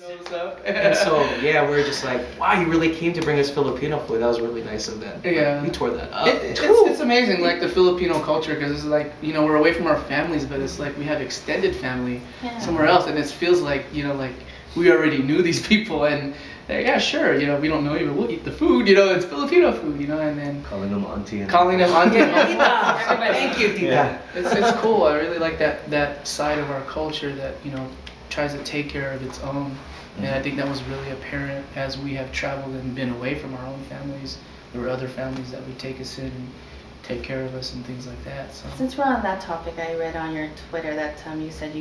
And so, yeah, we were just like, wow, you really came to bring us Filipino food. That was really nice of them. Yeah. We tore that up. It's amazing, like the Filipino culture, because it's like, we're away from our families, but it's like we have extended family somewhere else, and it feels like, like we already knew these people, and yeah, sure, we don't know you, but we'll eat the food, it's Filipino food, and then calling them auntie. Thank you, Tita. Yeah. It's cool. I really like that side of our culture that, tries to take care of its own. And I think that was really apparent as we have traveled and been away from our own families. There were other families that would take us in and take care of us and things like that. So. Since we're on that topic, I read on your Twitter that you said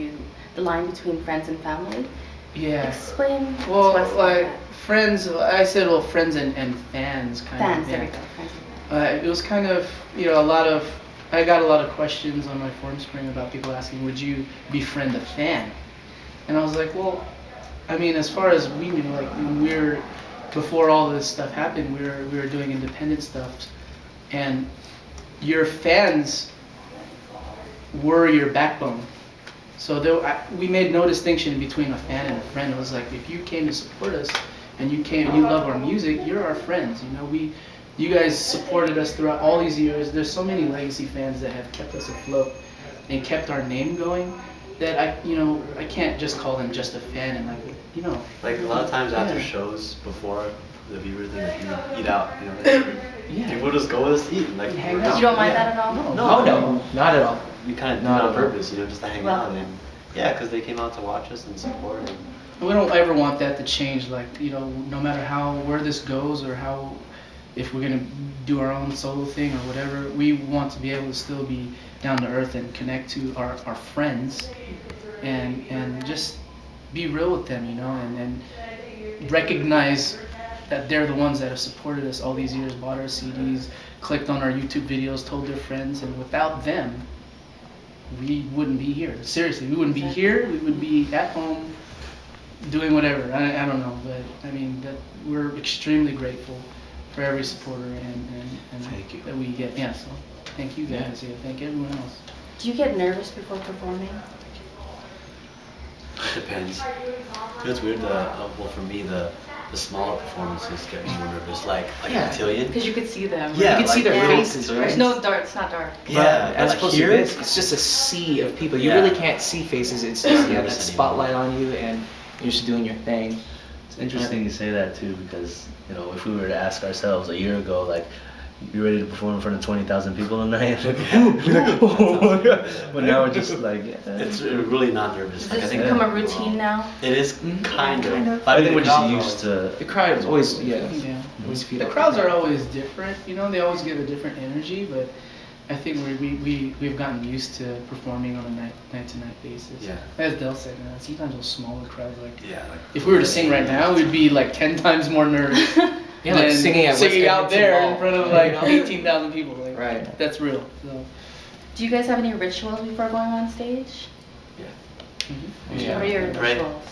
the line between friends and family. Yeah. Explain. Well, like friends, I said, friends and fans kind fans, of. There we go. Friends and fans. It was kind of, I got a lot of questions on my forum screen about people asking, would you befriend a fan? And I was like, well, I mean, as far as we knew, like before all this stuff happened, we were doing independent stuff, and your fans were your backbone. So we made no distinction between a fan and a friend. It was like, if you came to support us and you love our music, you're our friends. You guys supported us throughout all these years. There's so many Legaci fans that have kept us afloat and kept our name going, that I can't just call them just a fan and like a lot of times after shows before the Bieber thing, like you eat out, people just go with us to eat, like hang out. You don't mind that at all? No, not at all. We kind of do it on purpose, just to hang out, and because they came out to watch us and support. And we don't ever want that to change. Like no matter where this goes or if we're gonna do our own solo thing or whatever, we want to be able to still be down to earth and connect to our friends and just be real with them, and recognize that they're the ones that have supported us all these years, bought our CDs, clicked on our YouTube videos, told their friends, and without them, we wouldn't be here. Seriously, we wouldn't be here. We would be at home doing whatever. I don't know, but I mean that we're extremely grateful for every supporter and thank you. that we get. Yeah, so thank you guys. Yeah, thank everyone else. Do you get nervous before performing? It depends. It's weird. For me, the smaller performances get me more nervous. Like Cotillion. Because you could see them. Yeah, you could see their faces, right? There's no dark. It's not dark. Yeah, as like opposed here, to this, it's just a sea of people. You really can't see faces. It's just that spotlight on you, and you're just doing your thing. It's interesting you say that too, because if we were to ask ourselves a year ago, like, you ready to perform in front of 20,000 people tonight? But now we're just like, it's really not nervous. Does this become a routine now? It is kind of. I think we're just used to. The crowd is always always the crowds are always different. They always give a different energy, but I think we've gotten used to performing on a night to night basis. Yeah. As Del said, sometimes those smaller crowds, like if we like were to sing right now, we'd be like 10 times more nervous. Yeah, like singing out there in front of like 18,000 people. Like, right. That's real. So. Do you guys have any rituals before going on stage? Yeah. Mm-hmm. What are your rituals?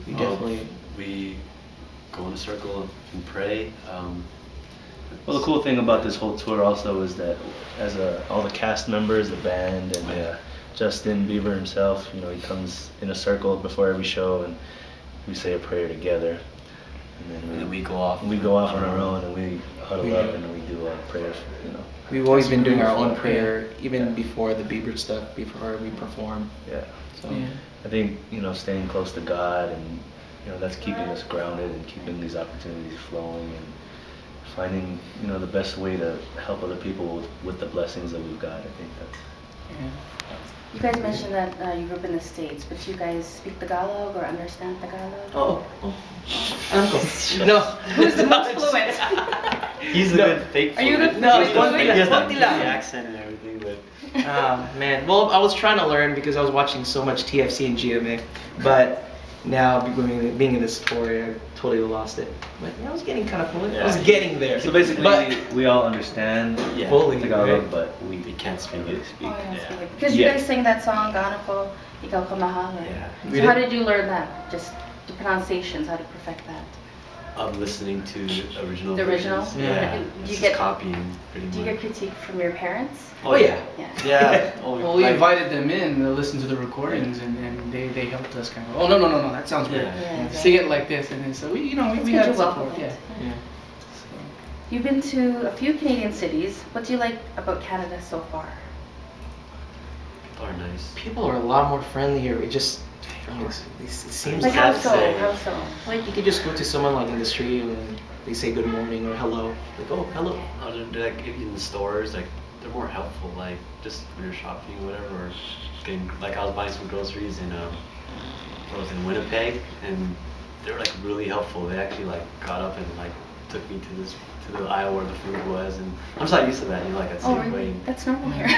We definitely. We go in a circle and pray. Well, the cool thing about this whole tour also is that as all the cast members, the band, and Justin Bieber himself, he comes in a circle before every show, and we say a prayer together. And then we go off. We go off on our own, and we huddle up, and we do our prayers. We've always been doing our own prayer, even before the Bieber stuff, before we perform. Yeah. So I think staying close to God, and that's keeping us grounded and keeping these opportunities flowing, and finding the best way to help other people with the blessings that we've got. I think that's. Yeah. You guys mentioned that you grew up in the States, but do you guys speak Tagalog or understand Tagalog? No. Who's the most fluent? He's a good fake. Are you good? No, he has Konti the lang. accent and everything, but. Man. Well, I was trying to learn because I was watching so much TFC and GMA, but now being in this tour, I totally lost it. But I was getting kind of fluent. I was getting there. So basically, we all understand fully Tagalog, but we can't speak it. Because you guys sing that song, Gaano Po, Ikaw Ka Mahal. So how did you learn that? Just the pronunciations, how to perfect that? of listening to original The original? versions. Yeah. And It's you just get- copying pretty much. Do you get critique from your parents? Oh, yeah. Yeah. Yeah. Well, we like- invited them in to listen to the recordings, and they helped us kind of. Oh no, that sounds weird. Yeah. Yeah, Sing it like this, and then so we It's we good had to welcome support. it. Yeah. Yeah. So, You've been to a few Canadian cities. What do you like about Canada so far? People are nice. People are a lot more friendly here. It just, I mean, it seems Like like how I'd so? say- How so? like you could just go to someone like in the street and they say good morning or hello. Like, oh, hello. Like in the stores, like they're more helpful. Like just when you're shopping or whatever, or getting like I was buying some groceries in I was in Winnipeg, and they were like really helpful. They actually like got up and like took me to the aisle where the food was, and I'm just not used to that. You know, like at Oh, Safeway. really? That's normal here.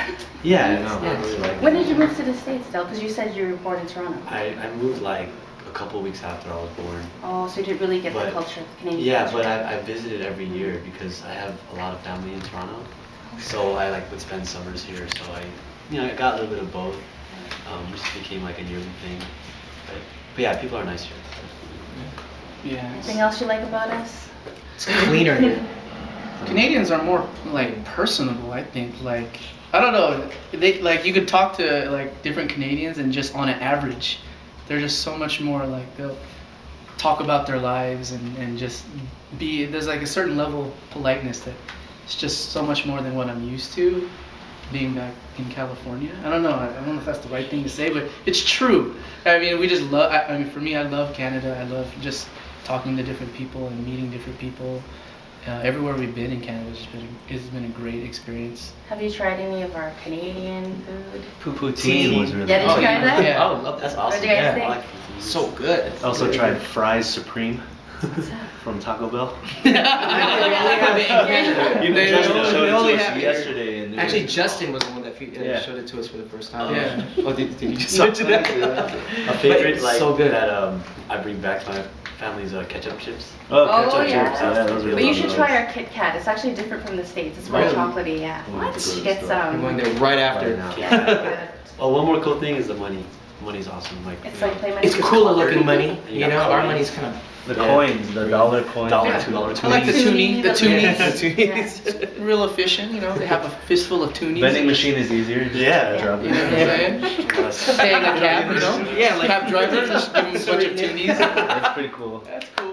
Yeah, I Yeah. know. I really like When it. did you move to the States, Del? Because you said you were born in Toronto. I moved like a couple of weeks after I was born. Oh, so you didn't really get the But- culture, the Canadian Yeah, culture. but I visited every year because I have a lot of family in Toronto. So I like would spend summers here. So I got a little bit of both. Just became like a yearly thing. But yeah, people are nice here. yeah. Anything else you like about us? It's cleaner here. Canadians are more like personable, I think. Like I don't know, they like you could talk to like different Canadians and just on an average, they're just so much more like they'll talk about their lives and just be there's like a certain level of politeness that it's just so much more than what I'm used to being back in California. I don't know. I don't know if that's the right thing to say, but it's true. I mean, we just love. I mean, for me, I love Canada. I love just talking to different people and meeting different people. Everywhere we've been in Canada has been a great experience. Have you tried any of our Canadian food? Poutine was really Yeah, did you good. try that? Yeah. I would love That's that. awesome. you guys Yeah, think? I like poutine. So good. Also tried fries supreme from Taco Bell. You Even They Justin only- showed they it only to us have- yesterday. And it Actually, was- Justin was the one that Yeah. showed it to us for the first time. Yeah. Oh, did you just So- mention that? A favorite But like so good. that I bring back to my family's ketchup chips. Oh, Oh, ketchup yeah. chips. Yeah, those are But you really should good. try our Kit Kat. It's actually different from the States. It's more Really? chocolatey, yeah. We'll have to go to the Get store. I'm going some. there right after. Right now. Yeah. Oh, one more cool thing is the money. Money's awesome. Like It's you like know, play money. It's cooler looking money. You You got know, our coins. money's kind of. The Yeah. coins, the dollar coins. Dollar, Yeah. $2 I like the toonie. toonie. The toonies. Yeah. Real efficient, you know. They have a fistful of toonies. Vending machine is easier. Just Yeah. drop You it. know what I'm saying? Paying a cab, you know. Yeah, like- cab driver, just give him a bunch of toonies. That's pretty cool. That's cool.